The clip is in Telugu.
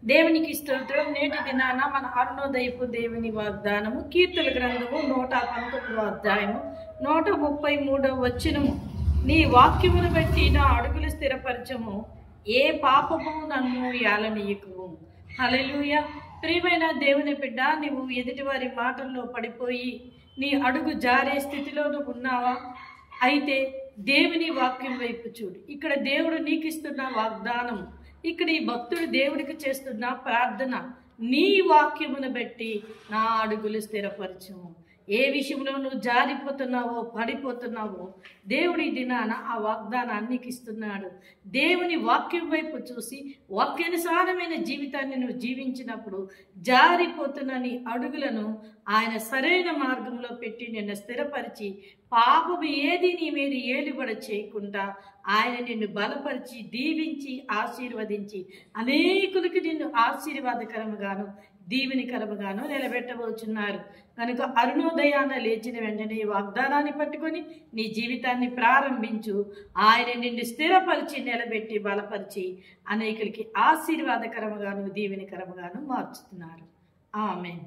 దేవునికి స్తోత్రం. నేటి దినాన మన అరుణోదయపు దేవుని వాగ్దానము కీర్తన గ్రంథము 119వ అధ్యాయము 133వ వచనము. నీ వాక్యమును బట్టి నా అడుగులు స్థిరపరచము, ఏ పాపము నన్ను యాలనీయకుము. హల్లెలూయా. ప్రియమైన దేవుని బిడ్డ, నీవు ఎదుటివారి మాటల్లో పడిపోయి నీ అడుగు జారే స్థితిలో నువ్వు ఉన్నావా? అయితే దేవుని వాక్యం వైపు చూడు. ఇక్కడ దేవుడు నీకు ఇస్తున్న వాగ్దానం, ఇక్కడ ఈ భక్తుడు దేవుడికి చేస్తున్న ప్రార్థన, నీ వాక్యమును బట్టి నా అడుగులు స్థిరపరచము. ఏ విషయంలో నువ్వు జారిపోతున్నావో, పడిపోతున్నావో, దేవుడి దినాన ఆ వాగ్దానాన్ని నీకు ఇస్తున్నాడు. దేవుని వాక్యం వైపు చూసి వాక్యానుసారమైన జీవితాన్ని నువ్వు జీవించినప్పుడు జారిపోతున్న నీ అడుగులను ఆయన సరైన మార్గంలో పెట్టి నిన్ను స్థిరపరిచి, పాపము ఏది నీ మీద ఏలుబడ చేయకుండా ఆయన నిన్ను బలపరిచి, దీవించి, ఆశీర్వదించి అనేకులకి నిన్ను ఆశీర్వాదకరముగాను దీవెనికరముగాను నిలబెట్టబోచున్నారు. కనుక అరుణోదయాన లేచిన వెంటనే వాగ్దానాన్ని పట్టుకొని నీ జీవితాన్ని ప్రారంభించు. ఆయన నిన్ను స్థిరపరిచి, నిలబెట్టి, బలపరిచి అనేకులకి ఆశీర్వాదకరముగాను దీవెనికరముగాను మార్చుతున్నారు. ఆమేన్.